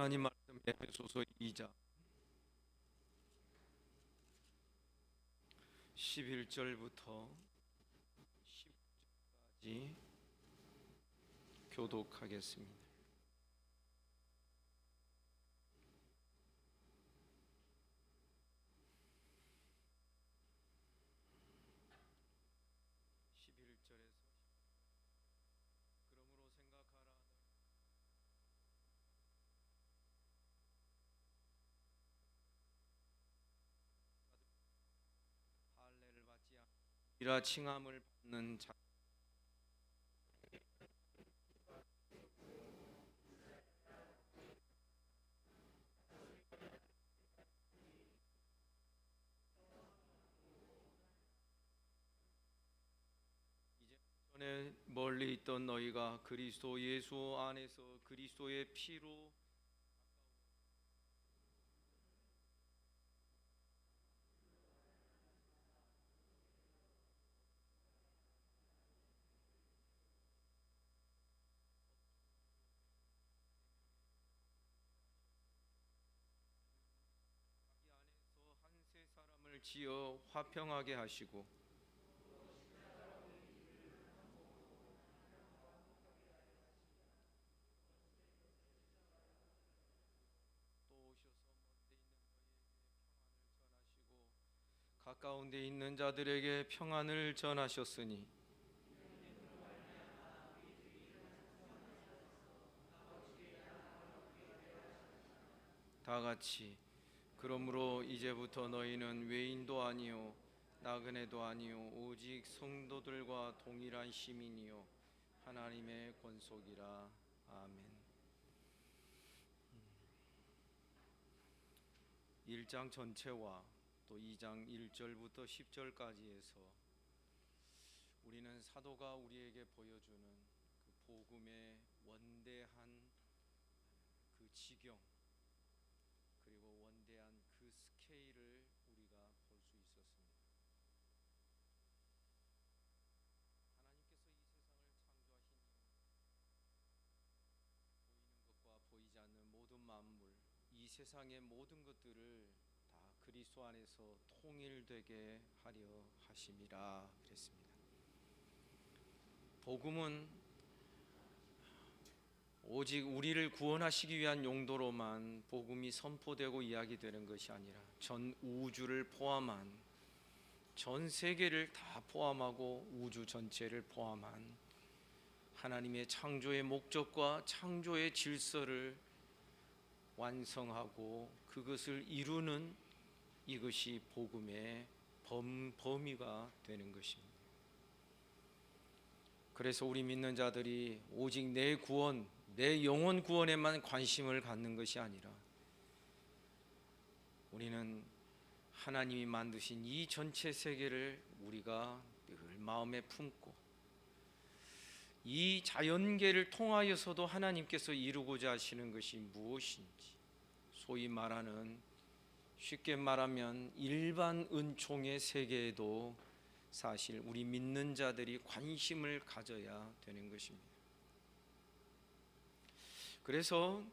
하나님 말씀 에베소서 2장 11절부터 10절까지 교독하겠습니다. 그러므로 생각하라. 할례를 받지 않으라 칭함을 받는 자 이제 전에 멀리 있던 너희가 그리스도 예수 안에서 그리스도의 피로 자기 안에서 한 세 사람을 지어 화평하게 하시고 또 오셔서 먼데 있는 너희에게 평안을 전하시고 가까운 데 있는 자들에게 평안을 전하셨으니 다 같이 그러므로 이제부터 너희는 외인도 아니요 나그네도 아니요 오직 성도들과 동일한 시민이요 하나님의 권속이라. 아멘. 1장 전체와 또 2장 1절부터 10절까지에서 우리는 사도가 우리에게 보여주는 그 복음의 원대한 그 지경, 그리고 원대한 그 스케일을 우리가 볼 수 있었습니다. 하나님께서 이 세상을 창조하신 이후 보이는 것과 보이지 않는 모든 만물, 이 세상의 모든 것들을 다 그리스도 안에서 통일되게 하려 하심이라 그랬습니다. 복음은 오직 우리를 구원하시기 위한 용도로만 복음이 선포되고 이야기되는 것이 아니라 전 우주를 포함한, 전 세계를 다 포함하고 우주 전체를 포함한 하나님의 창조의 목적과 창조의 질서를 완성하고 그것을 이루는, 이것이 복음의 범위가 되는 것입니다. 그래서 우리 믿는 자들이 오직 내 구원, 내 영혼 구원에만 관심을 갖는 것이 아니라 우리는 하나님이 만드신 이 전체 세계를 우리가 늘 마음에 품고 이 자연계를 통하여서도 하나님께서 이루고자 하시는 것이 무엇인지, 소위 말하는, 쉽게 말하면 일반 은총의 세계에도 사실 우리 믿는 자들이 관심을 가져야 되는 것입니다. 그래서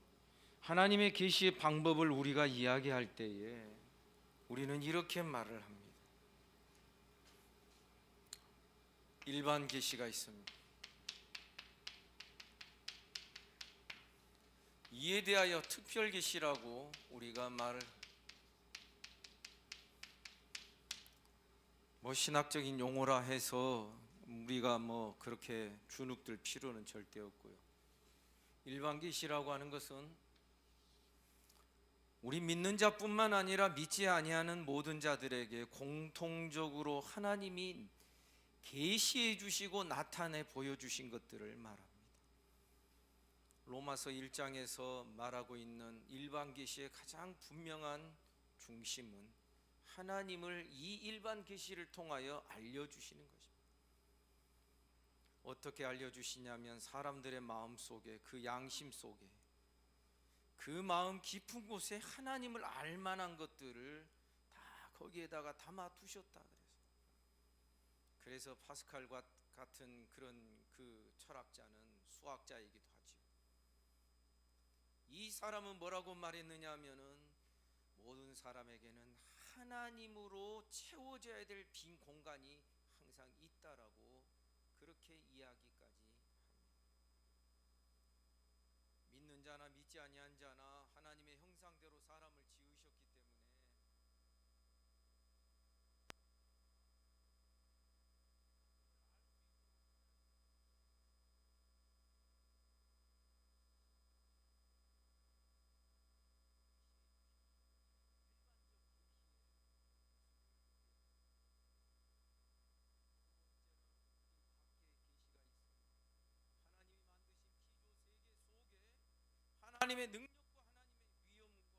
하나님의 계시의 방법을 우리가 이야기할 때에 우리는 이렇게 말을 합니다. 일반 계시가 있습니다. 이에 대하여 특별 계시라고 우리가 말을, 신학적인 용어라 해서 우리가 그렇게 주눅들 필요는 절대 없고요. 일반 계시라고 하는 것은 우리 믿는 자뿐만 아니라 믿지 아니하는 모든 자들에게 공통적으로 하나님이 계시해 주시고 나타내 보여주신 것들을 말합니다. 로마서 1장에서 말하고 있는 일반 계시의 가장 분명한 중심은 하나님을 이 일반 계시를 통하여 알려주시는 것입니다. 어떻게 알려주시냐면 사람들의 마음 속에, 그 양심 속에, 그 마음 깊은 곳에 하나님을 알만한 것들을 다 거기에다가 담아 두셨다 그래서 파스칼과 같은 그런 그 철학자는 수학자이기도 하죠. 이 사람은 뭐라고 말했느냐 하면은 모든 사람에게는 하나님으로 채워져야 될 빈 공간이 항상 있다라고 그렇게 이야기까지 합니다. 믿는 자나 믿지 아니한 자나 하나님의 형상대로 사람을 지으셨기 때문에 하나님이 만드신 피조 세계 속에 하나님의 능력과 하나님의 위엄과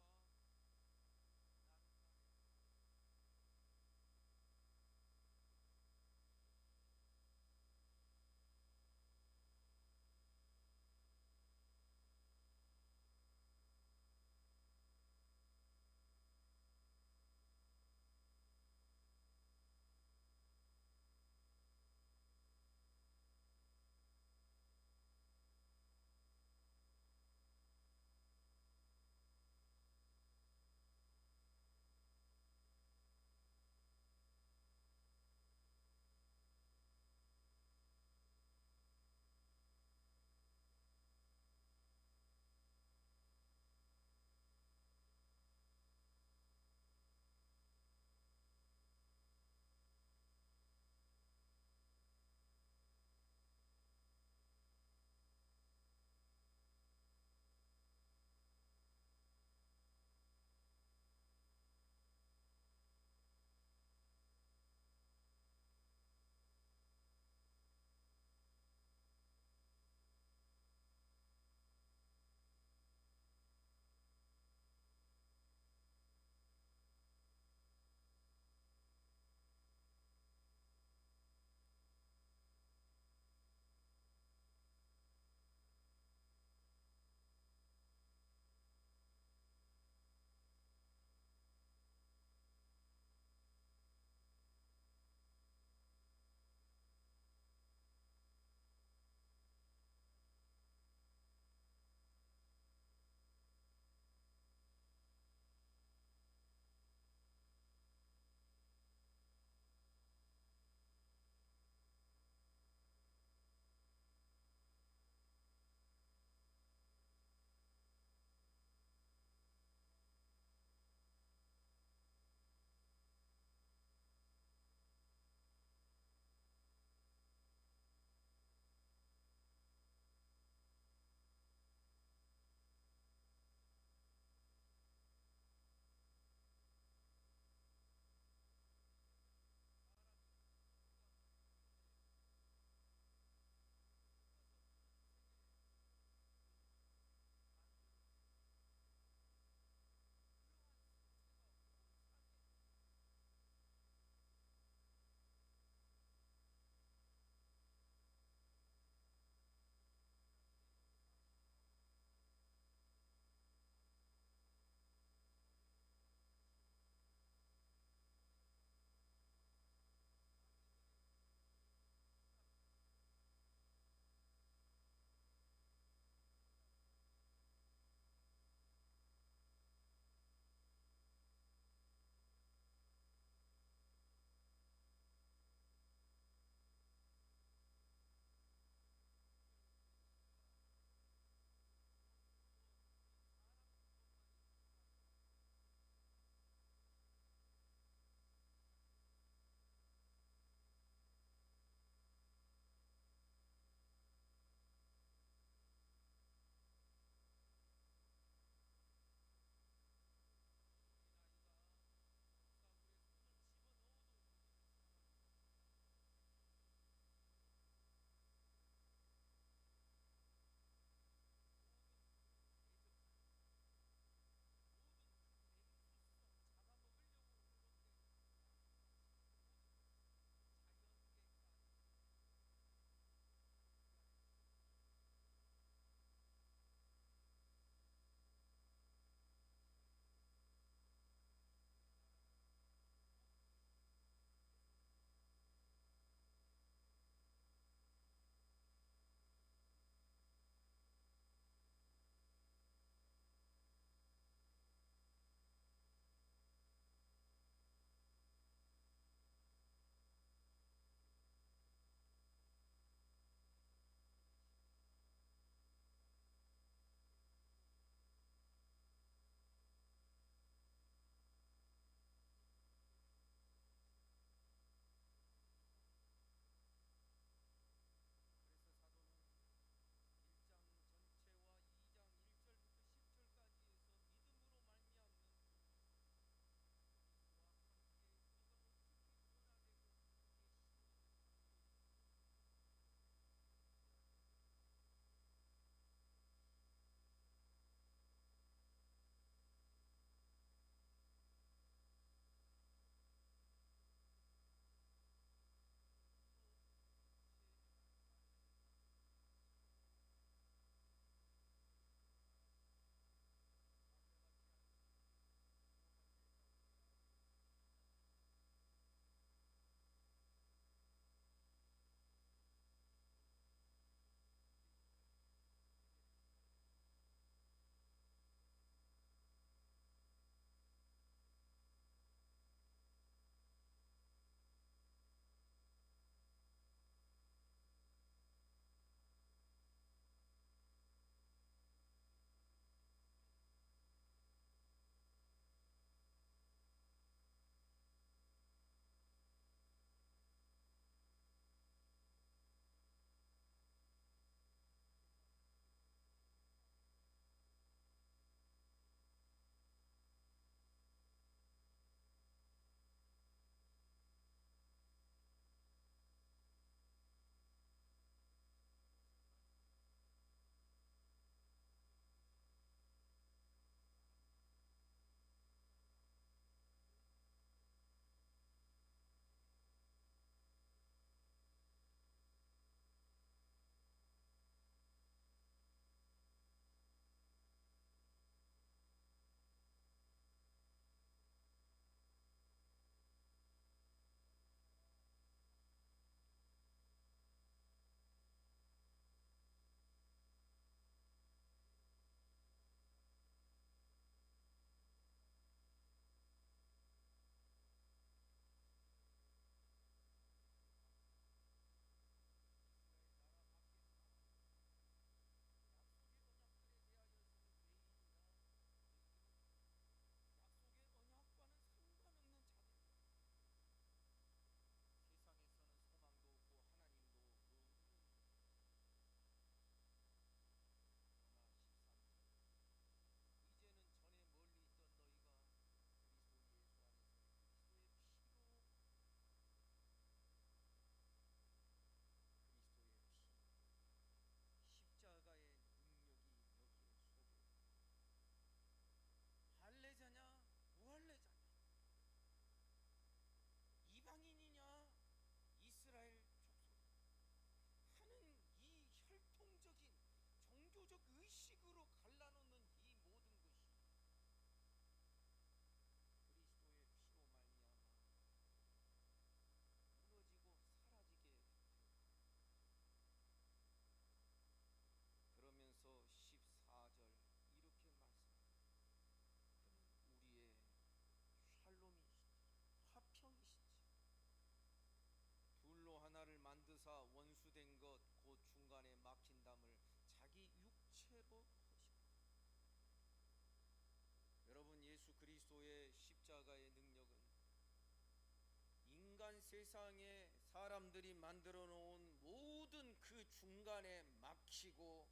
인간 세상에 사람들이 만들어 놓은 모든 그 중간에 막히고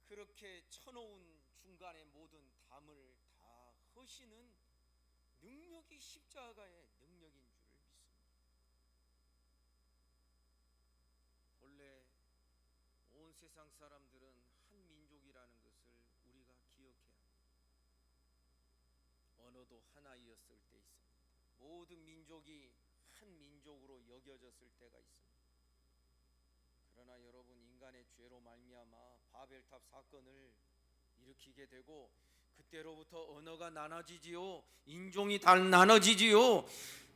그렇게 쳐놓은 중간의 모든 담을 다 허시는 능력이 십자가의 능력인 줄을 믿습니다. 본래 온 세상 사람들은 한 민족이라는 것을 우리가 기억해야 합니다. 언어도 하나이었을 때 있습니다. 모든 민족이 한 민족으로 여겨졌을 때가 있습니다. 그러나 여러분, 인간의 죄로 말미암아 바벨탑 사건을 일으키게 되고 그때로부터 언어가 나눠지지요, 인종이 다 나눠지지요,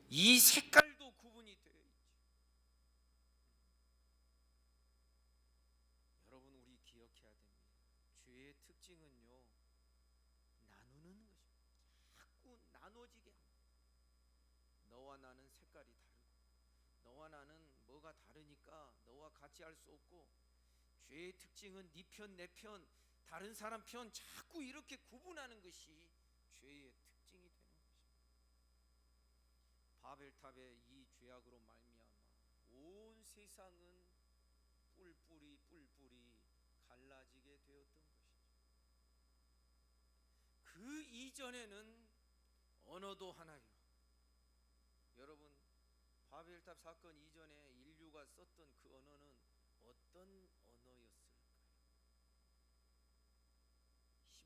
이 색깔도 구분이 되어 있죠. 여러분, 우리 기억해야 됩니다. 죄의 특징은요, 나누는 것입니다. 자꾸 나눠지게 합니다. 너와 나는 색깔이 다르고 너와 나는 뭐가 다르니까 너와 같이 할 수 없고, 죄의 특징은 네 편 내 편 다른 사람 편 자꾸 이렇게 구분하는 것이 죄의 특징이 되는 것입니다. 바벨탑의 이 죄악으로 말미암아 온 세상은 뿔뿔이 갈라지게 되었던 것이죠. 그 이전에는 언어도 하나요. 여러분, 바벨탑 사건 이전에 인류가 썼던 그 언어는 어떤 언어였을까요?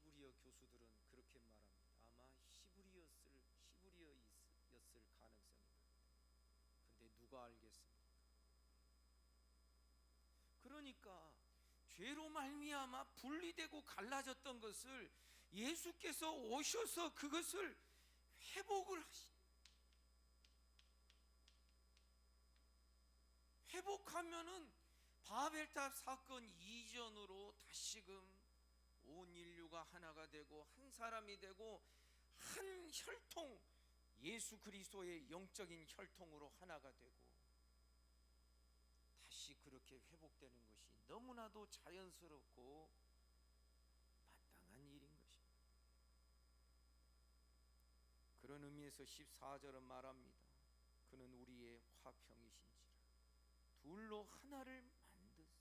히브리어 교수들은 그렇게 말합니다. 아마 히브리어였을 가능성이 있습니다. 근데 누가 알겠습니까? 그러니까 죄로 말미암아 분리되고 갈라졌던 것을 예수께서 오셔서 그것을 회복을 회복하면은 바벨탑 사건 이전으로 다시금 온 인류가 하나가 되고 한 사람이 되고 한 혈통, 예수 그리스도의 영적인 혈통으로 하나가 되고 다시 그렇게 회복되는 것이 너무나도 자연스럽고 마땅한 일인 것입니다. 그런 의미에서 14절은 말합니다. 그는 우리의 화평이신지라 둘로 하나를 만드사.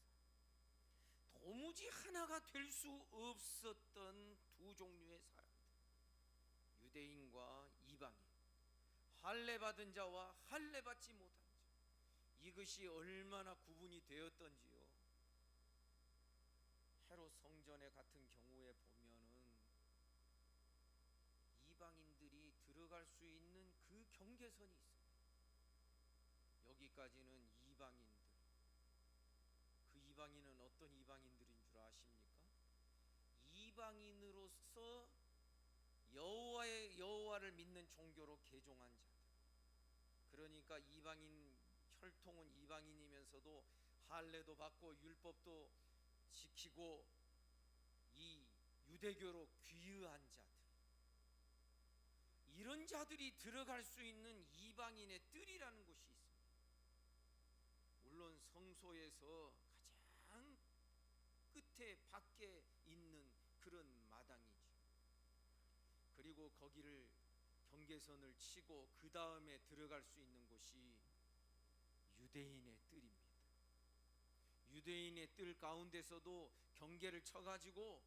도무지 하나가 될 수 없었던 두 종류의 사람들, 유대인과 이방인, 할례 받은 자와 할례 받지 못한 자, 이것이 얼마나 구분이 되었던지요. 헤롯 성전에 같은 경우에 보면은 이방인들이 들어갈 수 있는 그 경계선이 있습니다. 여기까지는 이방인들. 그 이방인은 어떤 이방인들인 줄 아십니까? 이방인으로서 여호와를 믿는 종교로 개종한 자들. 그러니까 이방인 혈통은 이방인이면서도 할례도 받고 율법도 지키고 이 유대교로 귀의한 자들, 이런 자들이 들어갈 수 있는 이방인의 뜰이라는 곳이 있습니다. 물론 성소에서 가장 끝에 밖에 있는 그런 마당이죠. 그리고 거기를 경계선을 치고 그 다음에 들어갈 수 있는 곳이 유대인의 뜰입니다. 유대인의 뜰 가운데서도 경계를 쳐가지고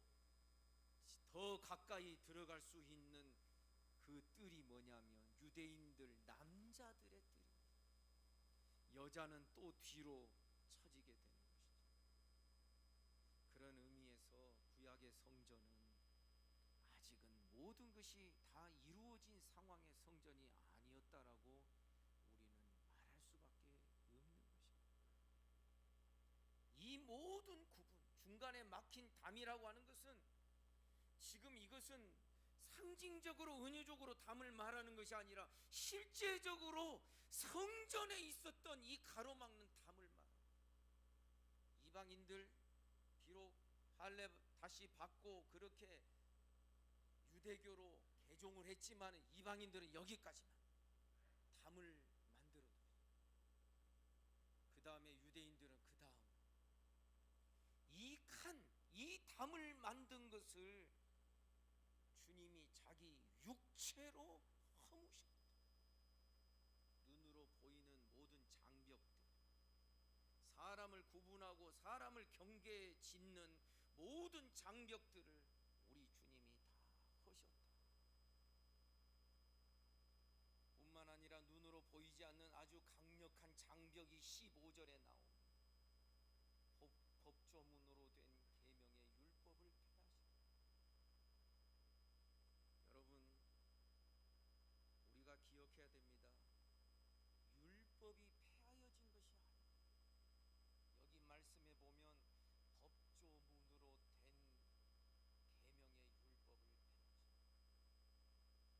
더 가까이 들어갈 수 있는 그 뜰이 뭐냐면 유대인들 남자들의 뜰입니다. 여자는 또 뒤로 처지게 되는 것이죠. 그런 의미에서 구약의 성전은 아직은 모든 것이 다 이루어진 상황의 성전이 아니었다라고 우리는 말할 수밖에 없는 것입니다. 이 모든 구분, 중간에 막힌 담이라고 하는 것은 지금 이것은 상징적으로 은유적으로 담을 말하는 것이 아니라 실제적으로 성전에 있었던 이 가로막는 담을 말합니다. 이방인들 비록 할례 다시 받고 그렇게 유대교로 개종을 했지만 이방인들은 여기까지만 담을 만들어둬요. 그 다음에 유대인들은 그 다음 이 담을 만든 것을 주님이 자기 육체로 허무셨다. 사람을 구분하고 사람을 경계에 짓는 모든 장벽들을 우리 주님이 다 허셨다. 뿐만 아니라 눈으로 보이지 않는 아주 강력한 장벽이 15절에 나옵니다. 법조문으로 된 계명의 율법을 폐하시고. 여러분, 우리가 기억해야 됩니다. 율법이 폐하여진 것이 아닙니다. 여기 말씀에 보면 법조문으로 된 계명의 율법을 폐하시고.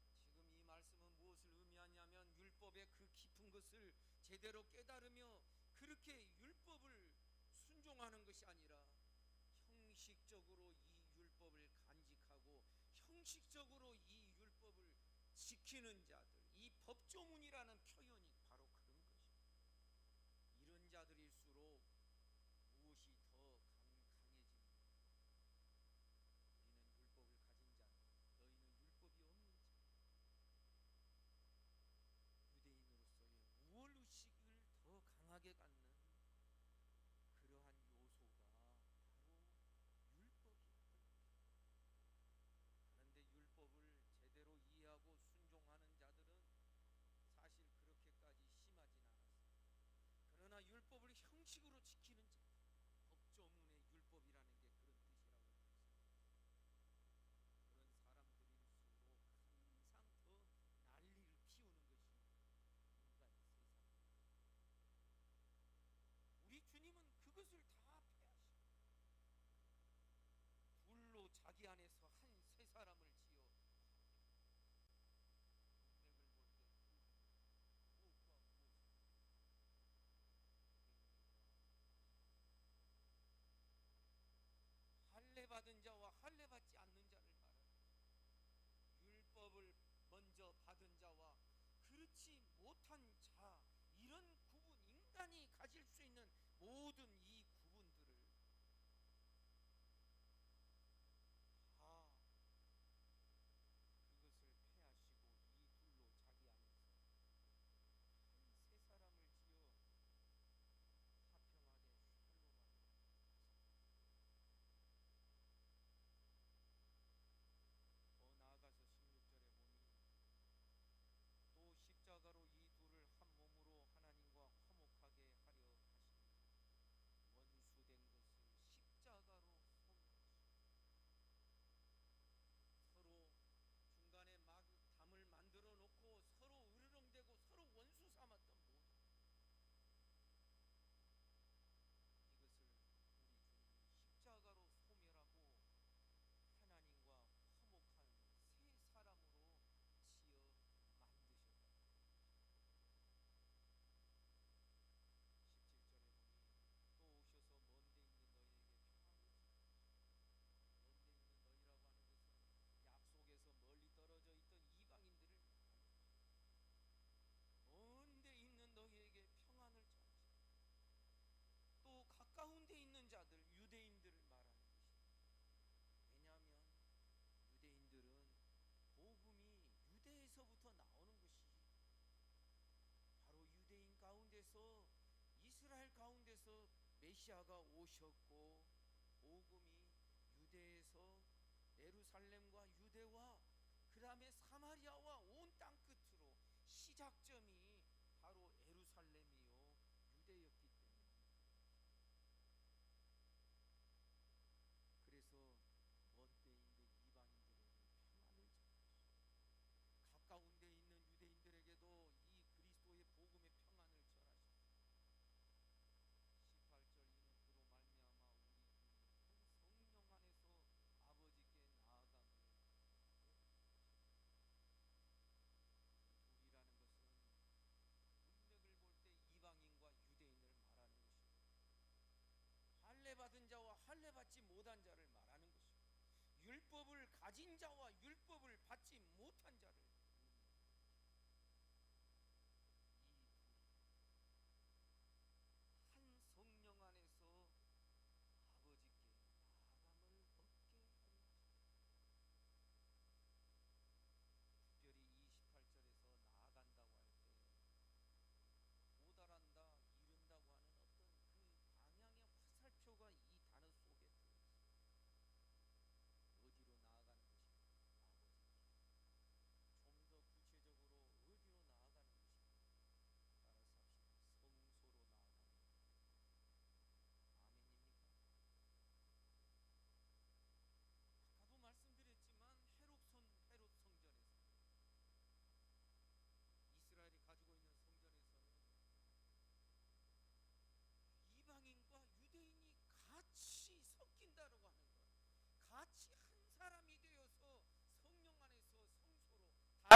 지금 이 말씀은 무엇을 의미하냐면 율법의 그 깊은 것을 제대로 깨달으며 그렇게 율법을 순종하는 것이 아니라 형식적으로 이 율법을 간직하고 형식적으로 이 율법을 지키는 자들, 이 법조문이라는 표현이 바로 그런 것입니다. 이런 자들일수록 무엇이 더 강해집니다. 우리는 율법을 가진 자, 너희는 율법이 없는 자. 유대인으로서의 우월의식을 더 강하게 갖는 그러한 요소가 바로 율법이었던 것입니다. 그런데 율법을 제대로 이해하고 순종하는 자들은 사실 그렇게까지 심하진 않았습니다. 그러나 율법을 형식으로 지키는 자, 법조문의 율법이라는 게 그런 뜻이라고 했습니다. 그런 사람들일수록 항상 더 난리를 피우는 것이 인간 세상. 우리 주님은 그것을 다 폐하시고 둘로 자기 안에서 한 세 사람을 지어 맥을 볼 때 무엇과 무엇을 할례 받은 자와 할례 받지 않는 자를 말합니다. 율법을 먼저 받은 자와 그렇지 못한 자, 이런 구분, 인간이 가질 수 있는 모든 이 구분들을 다 그것을 폐하시고 이 둘로 자기 안에서 한 세 사람을 지어 화평하게 샬롬하게 하셨습니다. 더 나아가서 16절에 보니 또 십자가로 이 둘을 한 몸으로 하나님과 화목하게 하려 하시니 원수된 것을 십자가로 소멸하시고. 서로 중간에 막 담을 만들어 놓고 서로 으르렁대고 서로 원수 삼았던 모든 이것을 우리 주님이 십자가로 소멸하고 하나님과 화목한 새 사람으로 지어 만드셨다. 17절에 보니 또 오셔서 먼데 있는 너희에게 평안을 주시고. 먼데 있는 너희라고 하는 것은 약속에서 멀리 떨어져 있던 이방인들을 말합니다. 먼데 있는 너희에게 평안을 전하시고 또 가까운 데 있는 자들, 유대인들을 말하는 것입니다. 왜냐하면 유대인들은 복음이 유대에서부터 나오는 것이 바로 유대인 가운데서, 이스라엘 가운데서 메시아가 오셨고 복음이 유대에서 예루살렘과 유대와 그 다음에 사마리아와 온 땅 끝으로 시작점이 바로 예루살렘이요 유대였기 때문에, 그래서 먼데 있는 이방인들에게 평안을 전하시고 가까운 데 있는 유대인들에게도 이 그리스도의 복음의 평안을 전하시고 18절 이는 그로 말미암아 우리 한 성령 안에서 아버지께 나아감을. 둘이라는 것은 문맥을 볼 때 이방인과 유대인을 말하는 것이고 할례 받은 자와 할례 받지 못한 자를 말하는 것이고 율법을 가진 자와 율법을 받지 못한 자를, 이 둘이 한 성령 안에서 아버지께 나아감을 얻게 하려 하십니다. 특별히 28절에서 나아간다고 할 때 도달한다, 이른다고 하는 어떤 그 방향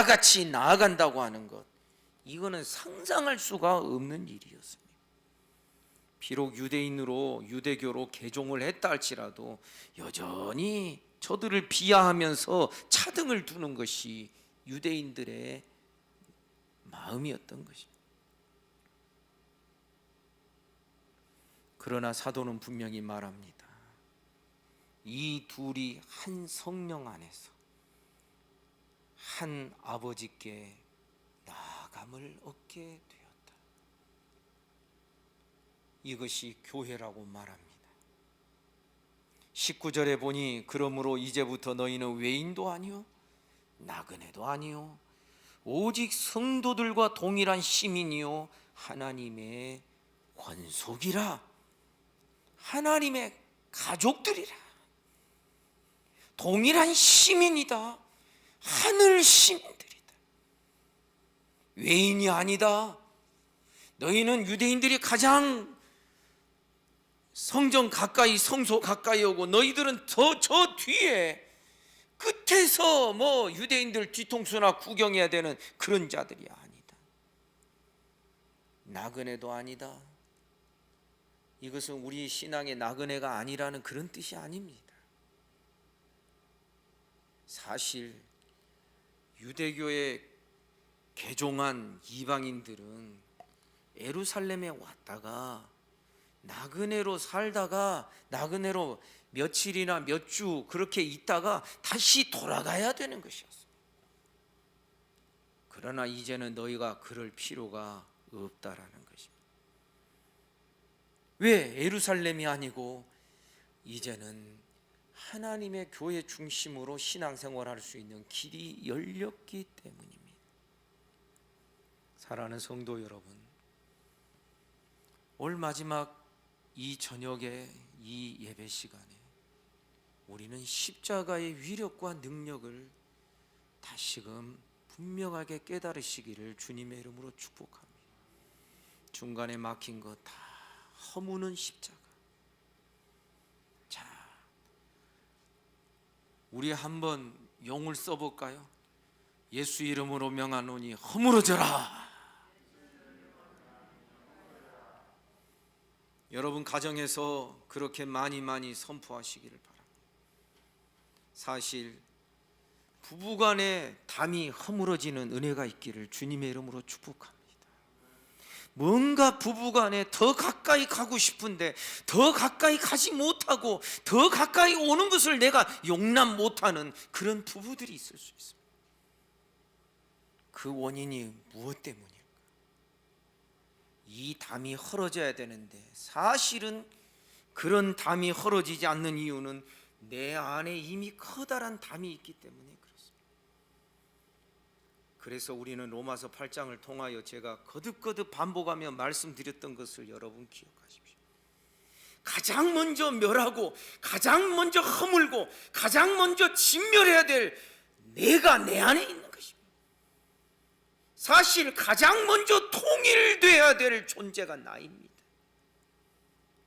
같이 나아간다고 하는 것, 이거는 상상할 수가 없는 일이었습니다. 비록 유대교로 개종을 했다 할지라도 여전히 저들을 비하하면서 차등을 두는 것이 유대인들의 마음이었던 것입니다. 그러나 사도는 분명히 말합니다. 이 둘이 한 성령 안에서 한 아버지께 나아감을 얻게 되었다. 이것이 교회라고 말합니다. 19절에 보니 그러므로 이제부터 너희는 외인도 아니요 나그네도 아니요 오직 성도들과 동일한 시민이요 하나님의 권속이라, 하나님의 가족들이라, 동일한 시민이다, 하늘 시민들이다, 외인이 아니다. 너희는 유대인들이 가장 성전 가까이, 성소 가까이 오고 너희들은 저 뒤에 끝에서 유대인들 뒤통수나 구경해야 되는 그런 자들이 아니다. 나그네도 아니다. 이것은 우리 신앙의 나그네가 아니라는 그런 뜻이 아닙니다. 사실 유대교에 개종한 이방인들은 예루살렘에 왔다가 나그네로 살다가 나그네로 며칠이나 몇 주 그렇게 있다가 다시 돌아가야 되는 것이었습니다. 그러나 이제는 너희가 그럴 필요가 없다라는 것입니다. 왜 예루살렘이 아니고 이제는 하나님의 교회 중심으로 신앙생활할 수 있는 길이 열렸기 때문입니다. 사랑하는 성도 여러분, 올 마지막 이 저녁에 이 예배 시간에 우리는 십자가의 위력과 능력을 다시금 분명하게 깨달으시기를 주님의 이름으로 축복합니다. 중간에 막힌 것 다 허무는 십자가. 자, 우리 한번 용을 써볼까요? 예수 이름으로 명하노니 허물어져라. 여러분 가정에서 그렇게 많이 선포하시기를 바랍니다. 사실 부부간에 담이 허물어지는 은혜가 있기를 주님의 이름으로 축복합니다. 뭔가 부부간에 더 가까이 가고 싶은데 더 가까이 가지 못하고 더 가까이 오는 것을 내가 용납 못하는 그런 부부들이 있을 수 있습니다. 그 원인이 무엇 때문일까? 이 담이 헐어져야 되는데 사실은 그런 담이 헐어지지 않는 이유는 내 안에 이미 커다란 담이 있기 때문에 그렇습니다. 그래서 우리는 로마서 8장을 통하여 제가 거듭 반복하며 말씀드렸던 것을 여러분 기억하십시오. 가장 먼저 멸하고 가장 먼저 허물고 가장 먼저 진멸해야 될 내가 내 안에 있는 것입니다. 사실 가장 먼저 통일돼야 될 존재가 나입니다.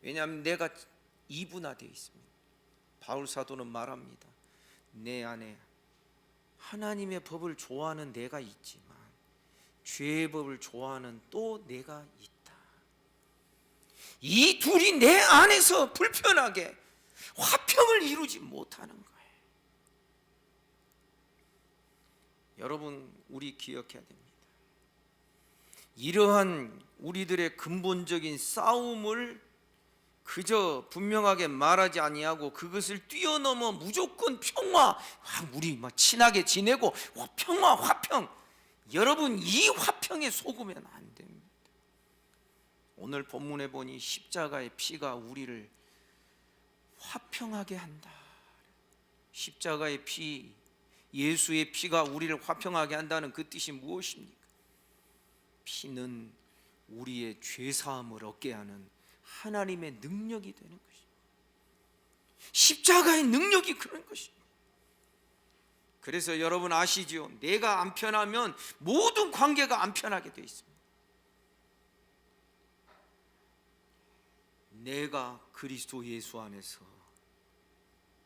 왜냐하면 내가 이분화되어 있습니다. 바울 사도는 말합니다. 내 안에 하나님의 법을 좋아하는 내가 있지만 죄의 법을 좋아하는 또 내가 있다. 이 둘이 내 안에서 불편하게 화평을 이루지 못하는 거예요. 여러분, 우리 기억해야 됩니다. 이러한 우리들의 근본적인 싸움을 그저 분명하게 말하지 아니하고 그것을 뛰어넘어 무조건 평화, 우리 친하게 지내고 평화, 화평. 여러분, 이 화평에 속으면 안 됩니다. 오늘 본문에 보니 십자가의 피가 우리를 화평하게 한다. 십자가의 피, 예수의 피가 우리를 화평하게 한다는 그 뜻이 무엇입니까? 피는 우리의 죄사함을 얻게 하는 하나님의 능력이 되는 것입니다. 십자가의 능력이 그런 것입니다. 그래서 여러분 아시죠? 내가 안 편하면 모든 관계가 안 편하게 되어 있습니다. 내가 그리스도 예수 안에서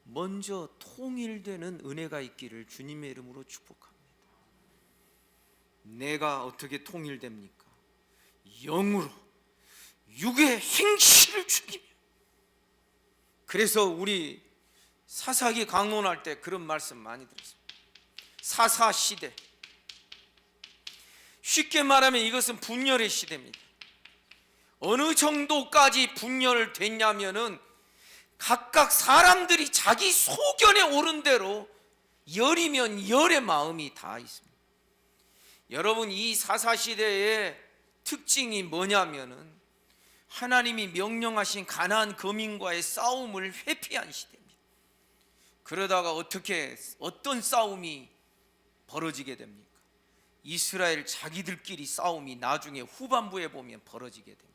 먼저 통일되는 은혜가 있기를 주님의 이름으로 축복합니다. 내가 어떻게 통일됩니까? 영으로 육의 행실을 죽이며. 그래서 우리 사사기 강론할 때 그런 말씀 많이 들었습니다. 사사시대, 쉽게 말하면 이것은 분열의 시대입니다. 어느 정도까지 분열됐냐면은 각각 사람들이 자기 소견에 오른 대로 열이면 열의 마음이 다 있습니다. 여러분, 이 사사시대의 특징이 뭐냐면은 하나님이 명령하신 가나안 거민과의 싸움을 회피한 시대입니다. 그러다가 어떤 싸움이 벌어지게 됩니까? 이스라엘 자기들끼리 싸움이 나중에 후반부에 보면 벌어지게 됩니다.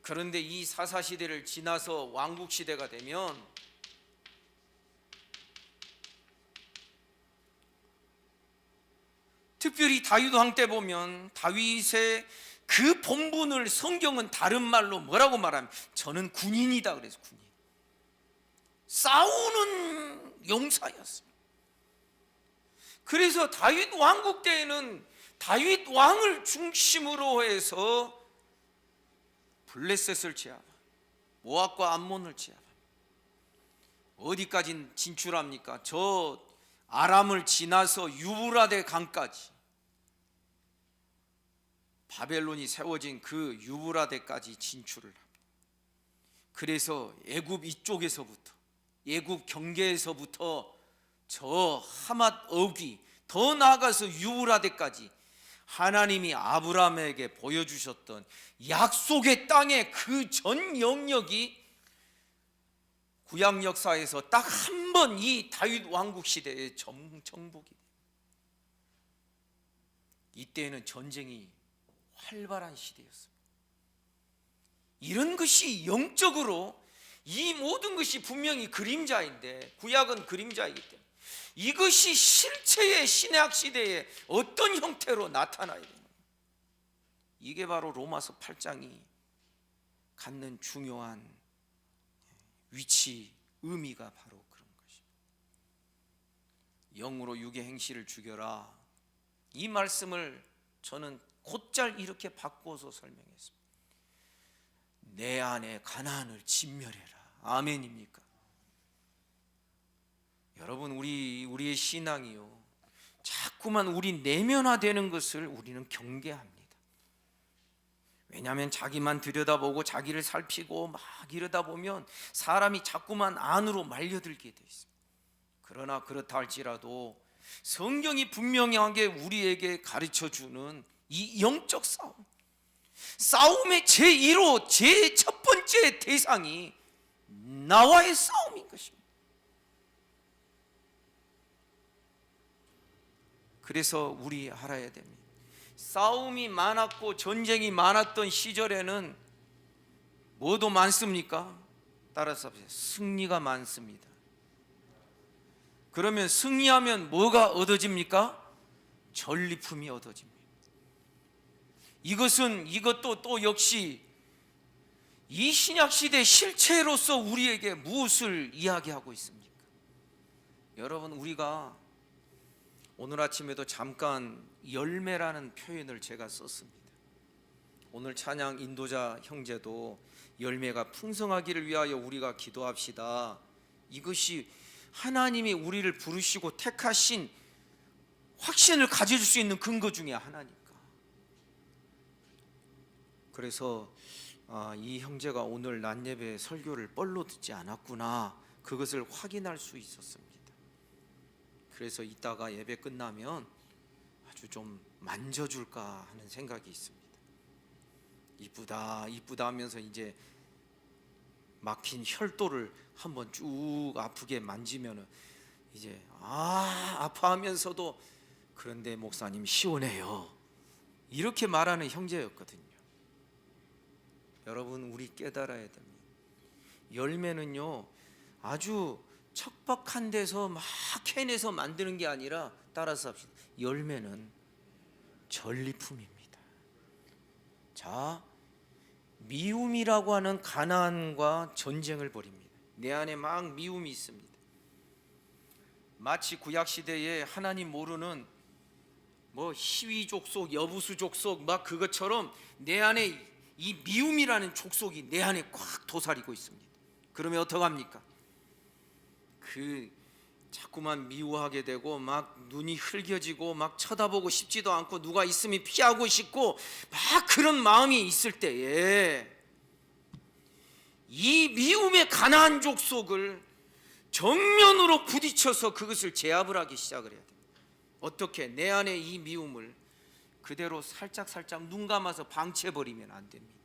그런데 이 사사시대를 지나서 왕국시대가 되면 특별히 다윗 왕 때 보면 다윗의 그 본분을 성경은 다른 말로 뭐라고 말하면 저는 군인이다 그래서 군인. 싸우는 용사였습니다. 그래서 다윗 왕국 때에는 다윗 왕을 중심으로 해서 블레셋을 제압, 모압과 암몬을 제압. 어디까지 진출합니까? 저 아람을 지나서 유브라데 강까지, 바벨론이 세워진 그 유브라데까지 진출을 합니다. 그래서 애굽 이쪽에서부터, 애굽 경계에서부터 저 하맛 어귀, 더 나아가서 유브라데까지 하나님이 아브라함에게 보여주셨던 약속의 땅의 그 전 영역이 구약 역사에서 딱 한 번 이 다윗 왕국 시대에 정복이 돼요. 이때에는 전쟁이 활발한 시대였습니다. 이런 것이 영적으로 이 모든 것이 분명히 그림자인데, 구약은 그림자이기 때문에 이것이 실체의 신약 시대에 어떤 형태로 나타나야 되는, 이게 바로 로마서 8장이 갖는 중요한 위치, 의미가 바로 그런 것입니다. 영으로 육의 행실을 죽여라. 이 말씀을 저는 곧잘 이렇게 바꿔서 설명했습니다. 내 안에 가나안을 진멸해라. 아멘입니까? 여러분, 우리의 신앙이요, 자꾸만 우리 내면화되는 것을 우리는 경계합니다. 왜냐하면 자기만 들여다보고 자기를 살피고 막 이러다 보면 사람이 자꾸만 안으로 말려들게 돼 있습니다. 그러나 그렇다 할지라도 성경이 분명하게 우리에게 가르쳐주는 이 영적 싸움의 제1호, 제1 번째 대상이 나와의 싸움인 것입니다. 그래서 우리 알아야 됩니다. 싸움이 많았고 전쟁이 많았던 시절에는 뭐도 많습니까? 따라서 승리가 많습니다. 그러면 승리하면 뭐가 얻어집니까? 전리품이 얻어집니다. 이것도 또 역시 이 신약 시대 실체로서 우리에게 무엇을 이야기하고 있습니까? 여러분, 우리가 오늘 아침에도 잠깐 열매라는 표현을 제가 썼습니다. 오늘 찬양 인도자 형제도 열매가 풍성하기를 위하여 우리가 기도합시다. 이것이 하나님이 우리를 부르시고 택하신 확신을 가질 수 있는 근거 중에 하나니까. 그래서 이 형제가 오늘 낮 예배 설교를 뻘로 듣지 않았구나, 그것을 확인할 수 있었습니다. 그래서 이따가 예배 끝나면 아주 좀 만져줄까 하는 생각이 있습니다. 이쁘다 하면서 이제 막힌 혈도를 한번 쭉 아프게 만지면은 이제 아파하면서도 그런데 목사님 시원해요, 이렇게 말하는 형제였거든요. 여러분, 우리 깨달아야 됩니다. 열매는요, 아주 척박한 데서 막 캐내서 만드는 게 아니라, 따라서 합시다. 열매는 전리품입니다. 자, 미움이라고 하는 가나안과 전쟁을 벌입니다. 내 안에 막 미움이 있습니다. 마치 구약 시대에 하나님 모르는 뭐 시위 족속, 여부수 족속 막 그것처럼 내 안에 이 미움이라는 족속이 내 안에 꽉 도사리고 있습니다. 그러면 어떡합니까? 자꾸만 미워하게 되고 막 눈이 흘겨지고 막 쳐다보고 싶지도 않고 누가 있으면 피하고 싶고 막 그런 마음이 있을 때에 이 미움의 가나안 족속을 정면으로 부딪혀서 그것을 제압을 하기 시작을 해야 돼요. 어떻게? 내 안에 이 미움을 그대로 살짝 눈 감아서 방치해버리면 안 됩니다.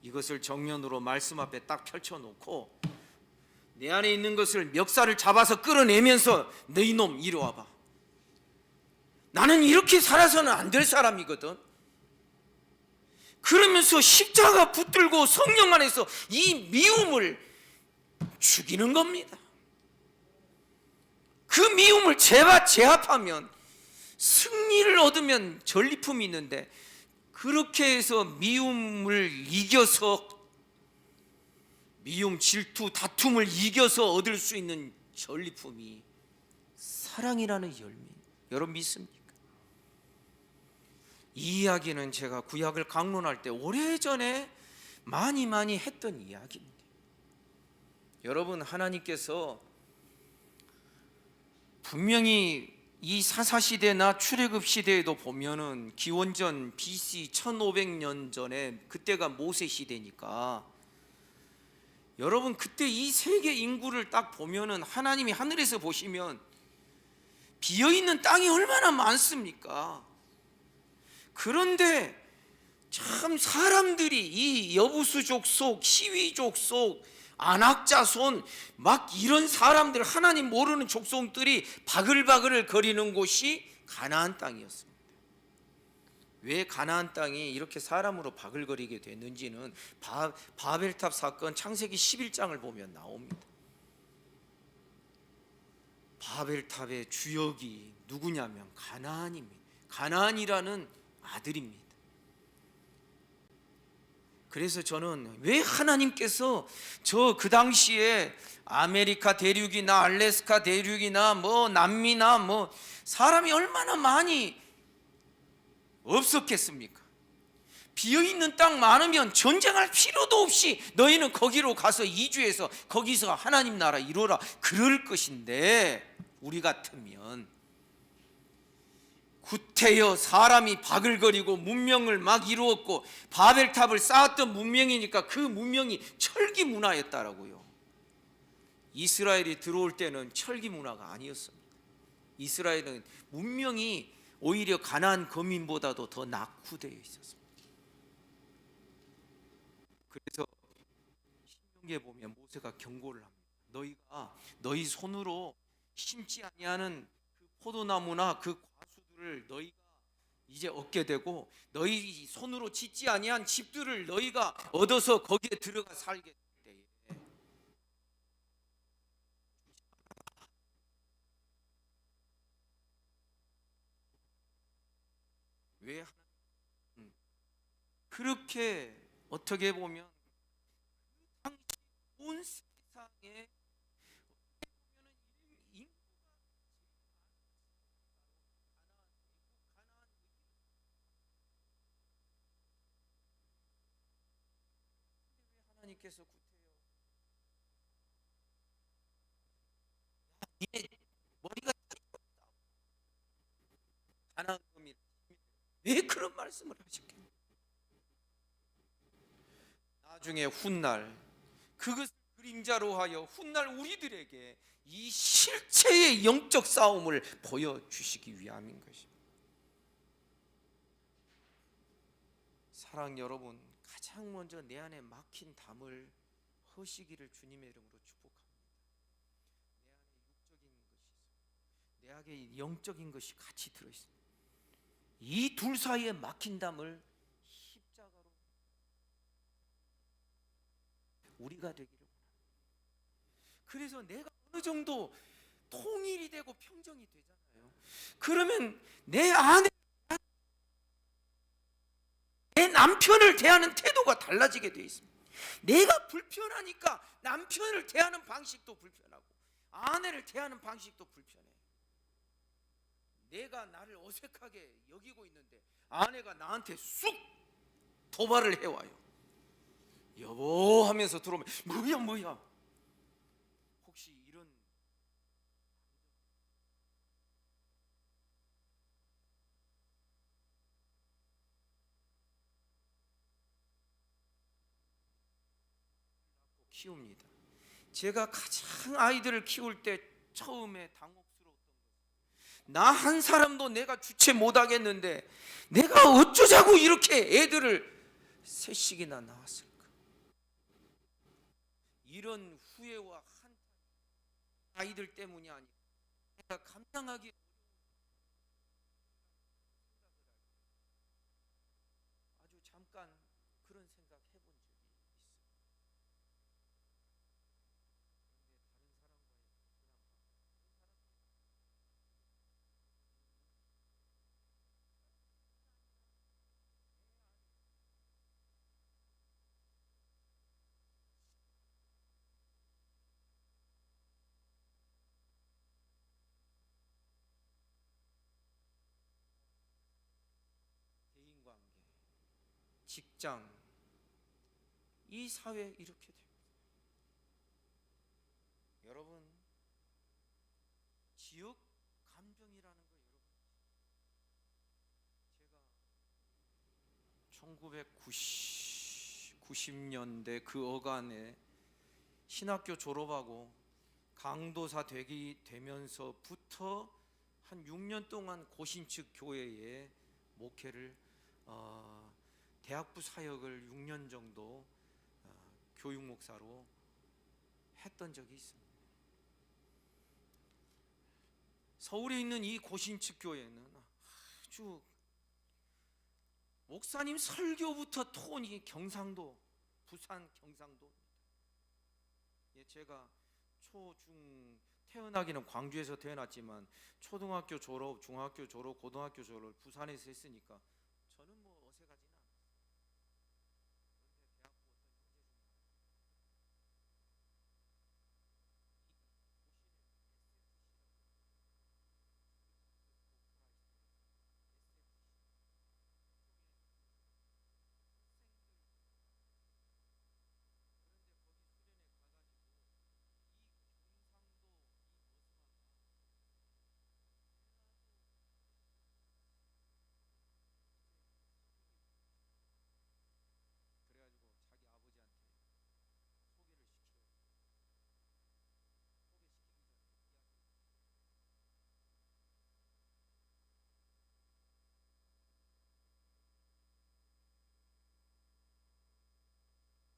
이것을 정면으로 말씀 앞에 딱 펼쳐놓고 내 안에 있는 것을 멱살을 잡아서 끌어내면서 너희 놈 이리 와봐. 나는 이렇게 살아서는 안 될 사람이거든. 그러면서 십자가 붙들고 성령 안에서 이 미움을 죽이는 겁니다. 그 미움을 제압하면 승리를 얻으면 전리품이 있는데, 그렇게 해서 미움을 이겨서 미움, 질투, 다툼을 이겨서 얻을 수 있는 전리품이 사랑이라는 열매. 여러분 믿습니까? 이 이야기는 제가 구약을 강론할 때 오래전에 많이 했던 이야기입니다. 여러분, 하나님께서 분명히 이 사사시대나 출애굽 시대에도 보면은 기원전 BC 1500년 전에, 그때가 모세 시대니까 여러분 그때 이 세계 인구를 딱 보면은 하나님이 하늘에서 보시면 비어있는 땅이 얼마나 많습니까? 그런데 참 사람들이 이 여부수 족속, 시위 족속, 안악자손 막 이런 사람들, 하나님 모르는 족속들이 바글바글 거리는 곳이 가나안 땅이었습니다. 왜 가나안 땅이 이렇게 사람으로 바글거리게 됐는지는 바벨탑 사건 창세기 11장을 보면 나옵니다. 바벨탑의 주역이 누구냐면 가나안입니다. 가나안이라는 아들입니다. 그래서 저는 왜 하나님께서 그 당시에 아메리카 대륙이나 알래스카 대륙이나 뭐 남미나 뭐 사람이 얼마나 많이 없었겠습니까? 비어있는 땅 많으면 전쟁할 필요도 없이 너희는 거기로 가서 이주해서 거기서 하나님 나라 이루어라 그럴 것인데, 우리 같으면 구태여 사람이 바글거리고 문명을 막 이루었고 바벨탑을 쌓았던 문명이니까 그 문명이 철기 문화였다라고요. 이스라엘이 들어올 때는 철기 문화가 아니었습니다. 이스라엘은 문명이 오히려 가나안 거민보다도 더 낙후되어 있었습니다. 그래서 신명기에 보면 모세가 경고를 합니다. 너희가 너희 손으로 심지 아니하는 그 포도나무나 그 과수들을 너희가 이제 얻게 되고, 너희 손으로 짓지 아니한 집들을 너희가 얻어서 거기에 들어가 살게 될 때에 왜 그렇게 어떻게 보면 당시 온 세상에 하나님께서 니네 머리가 가나안 겁니다. 왜 그런 말씀을 하셨겠냐? 나중에 훗날 그것을 그림자로 하여 훗날 우리들에게 이 실체의 영적 싸움을 보여주시기 위함인 것입니다. 사랑 여러분, 가장 먼저 내 안에 막힌 담을 허시기를 주님의 이름으로 축복합니다. 내 안에 영적인 것이 같이 들어있습니다. 이 둘 사이에 막힌 담을 십자가로 우리가 되기를 원합니다. 그래서 내가 어느 정도 통일이 되고 평정이 되잖아요. 그러면 내 안에 내 남편을 대하는 태도가 달라지게 되어 있습니다. 내가 불편하니까 남편을 대하는 방식도 불편하고 아내를 대하는 방식도 불편해. 내가 나를 어색하게 여기고 있는데 아내가 나한테 쑥 도발을 해와요. 여보 하면서 들어오면 뭐야. 혹시 이런 키웁니다. 제가 가장 아이들을 키울 때 처음에 당혹스러웠던 것은 나 한 사람도 내가 주체 못하겠는데 내가 어쩌자고 이렇게 애들을 셋씩이나 낳았을까. 이런 후회와 한탄, 아이들 때문이 아니라 내가 감당하기 아주 잠깐 그런 생각 해본 적이 있어요. 대인관계, 직장, 이 사회 이렇게 됩니다. 여러분, 지역 감정이라는 거 여러분, 제가 1990년대 그 어간에 신학교 졸업하고 강도사 되면서부터 한 6년 동안 고신측 교회에 목회를 대학부 사역을 6년 정도 교육 목사로 했던 적이 있습니다. 서울에 있는 이 고신측 교회는 아주 목사님 설교부터 톤이 경상도, 부산 경상도. 제가 초중 태어나기는 광주에서 태어났지만 초등학교 졸업, 중학교 졸업, 고등학교 졸업 부산에서 했으니까 저는 뭐 어색하지는 않아요. 그래가지고 자기 아버지한테 소개를 시켜요.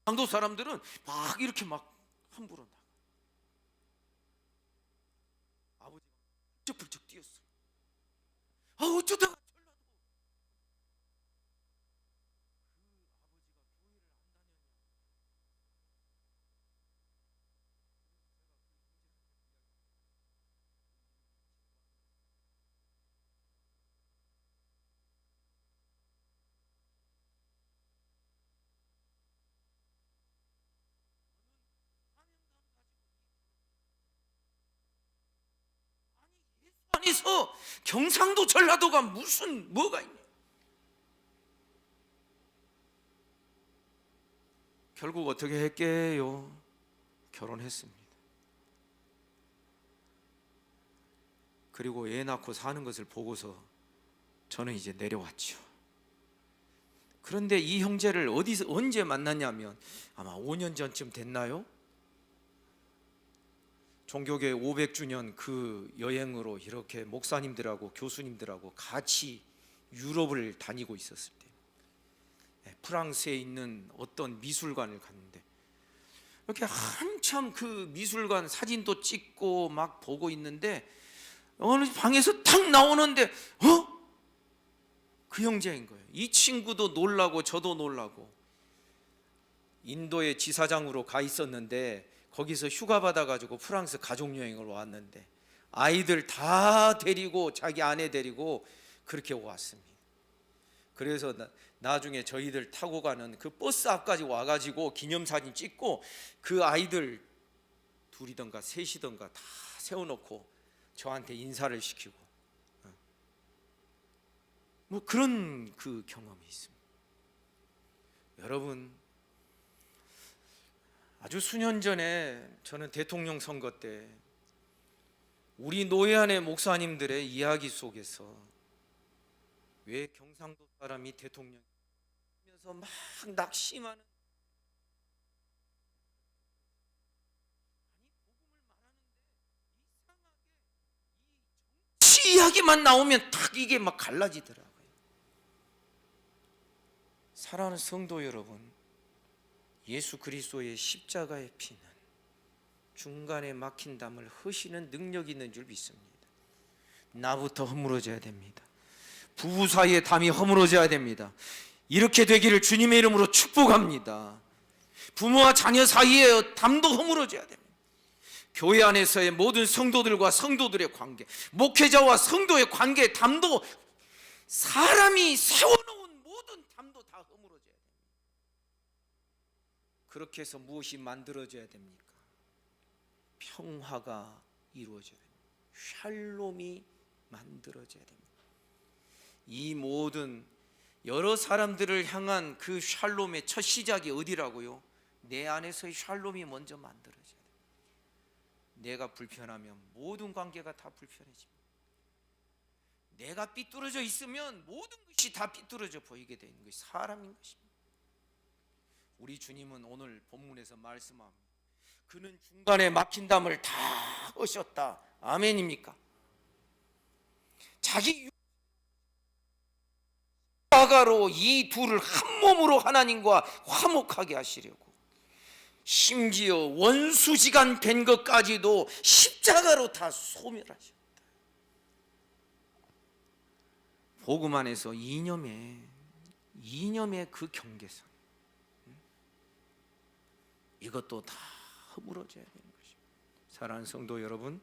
강도 사람들은 막 이렇게 막 함부로 나가. 아버지가 쩍불쩍 뛰었어요. 어쩌다가 전라도 안에서 경상도 전라도가 무슨 뭐가 있냐. 결국 어떻게 했게요? 결혼했습니다. 그리고 애 낳고 사는 것을 보고서 저는 이제 내려왔죠. 그런데 이 형제를 어디서 언제 만났냐면 아마 5년 전쯤 됐나요? 종교계 500주년 그 여행으로 이렇게 목사님들하고 교수님들하고 같이 유럽을 다니고 있었을 때 프랑스에 있는 어떤 미술관을 갔는데 이렇게 한참 그 미술관 사진도 찍고 막 보고 있는데 어느 방에서 탁 나오는데 그 형제인 거예요. 이 친구도 놀라고 저도 놀라고. 인도의 지사장으로 가 있었는데 거기서 휴가 받아가지고 프랑스 가족여행을 왔는데 아이들 다 데리고 자기 아내 데리고 그렇게 왔습니다. 그래서 나중에 저희들 타고 가는 그 버스 앞까지 와가지고 기념사진 찍고 그 아이들 둘이던가 셋이던가 다 세워놓고 저한테 인사를 시키고 뭐 그런 그 경험이 있습니다. 여러분, 아주 수년 전에 저는 대통령 선거 때 우리 노예안의 목사님들의 이야기 속에서 왜 경상도 사람이 대통령이면서 막 낙심하는, 이 이야기만 나오면 딱 이게 막 갈라지더라고요. 사랑하는 성도 여러분, 예수 그리스도의 십자가의 피는 중간에 막힌 담을 허시는 능력이 있는 줄 믿습니다. 나부터 허물어져야 됩니다. 부부 사이의 담이 허물어져야 됩니다. 이렇게 되기를 주님의 이름으로 축복합니다. 부모와 자녀 사이의 담도 허물어져야 됩니다. 교회 안에서의 모든 성도들과 성도들의 관계, 목회자와 성도의 관계의 담도, 사람이 세워놓은 모든 담도 다 허물어져야 됩니다. 그렇게 해서 무엇이 만들어져야 됩니까? 평화가 이루어져야 됩니다. 샬롬이 만들어져야 됩니다. 이 모든 여러 사람들을 향한 그 샬롬의 첫 시작이 어디라고요? 내 안에서의 샬롬이 먼저 만들어져야 됩니다. 내가 불편하면 모든 관계가 다 불편해집니다. 내가 삐뚤어져 있으면 모든 것이 다 삐뚤어져 보이게 되는 것이 사람인 것입니다. 우리 주님은 오늘 본문에서 말씀합니다. 그는 중간에 막힌 담을 다 허셨다. 아멘입니까? 자기 십자가로 이 둘을 한 몸으로 하나님과 화목하게 하시려고, 심지어 원수지간 된 것까지도 십자가로 다 소멸하셨다. 복음 안에서 이념의 그 경계선, 이것도 다 허물어져야 되는 것입니다. 사랑하는 성도 여러분,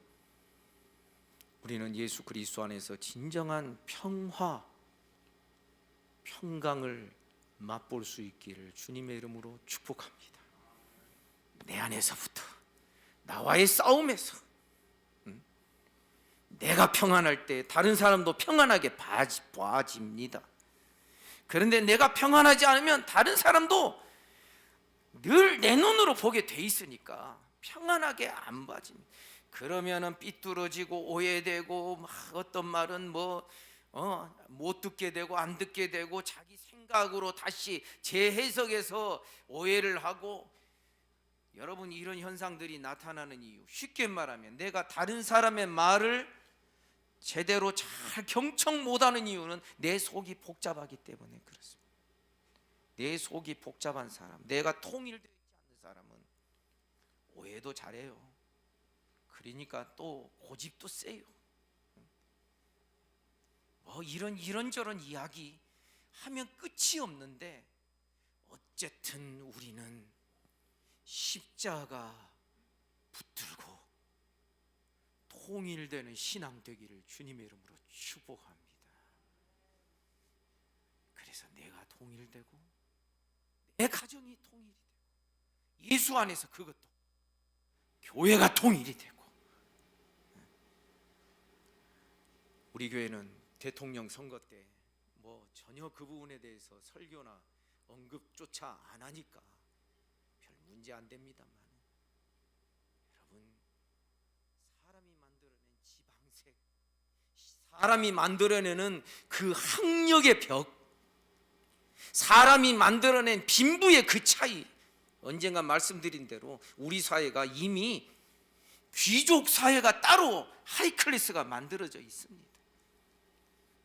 우리는 예수 그리스도 안에서 진정한 평화, 평강을 맛볼 수 있기를 주님의 이름으로 축복합니다. 내 안에서부터, 나와의 싸움에서 내가 평안할 때 다른 사람도 평안하게 봐집니다. 그런데 내가 평안하지 않으면 다른 사람도 늘 내 눈으로 보게 돼 있으니까 평안하게 안 봐집니다. 그러면은 삐뚤어지고 오해되고, 막 어떤 말은 못 듣게 되고 안 듣게 되고, 자기 생각으로 다시 재해석해서 오해를 하고. 여러분, 이런 현상들이 나타나는 이유, 쉽게 말하면 내가 다른 사람의 말을 제대로 잘 경청 못하는 이유는 내 속이 복잡하기 때문에 그렇습니다. 내 속이 복잡한 사람, 내가 통일되어 있지 않는 사람은 오해도 잘해요. 그러니까 또 고집도 세요. 이런저런 이야기 하면 끝이 없는데, 어쨌든 우리는 십자가 붙들고 통일되는 신앙 되기를 주님의 이름으로 축복합니다. 그래서 내가 통일되고 내 가정이 통일이 되고, 예수 안에서 그것도 교회가 통일이 되고. 우리 교회는 대통령 선거 때 전혀 그 부분에 대해서 설교나 언급조차 안 하니까 별 문제 안 됩니다만, 여러분, 사람이 만들어낸 지방색, 사람이 만들어내는 그 학력의 벽, 사람이 만들어낸 빈부의 그 차이, 언젠가 말씀드린 대로 우리 사회가 이미 귀족 사회가 따로 하이클래스가 만들어져 있습니다.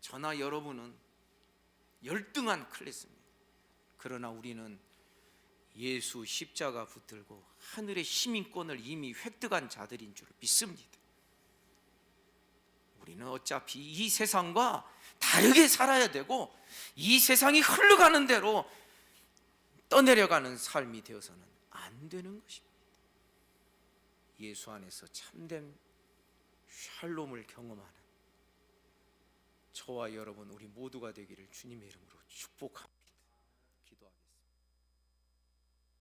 저나 여러분은 열등한 클래스입니다. 그러나 우리는 예수 십자가 붙들고 하늘의 시민권을 이미 획득한 자들인 줄 믿습니다. 우리는 어차피 이 세상과 다르게 살아야 되고, 이 세상이 흘러가는 대로 떠내려가는 삶이 되어서는 안 되는 것입니다. 예수 안에서 참된 샬롬을 경험하는 저와 여러분, 우리 모두가 되기를 주님의 이름으로 축복합니다.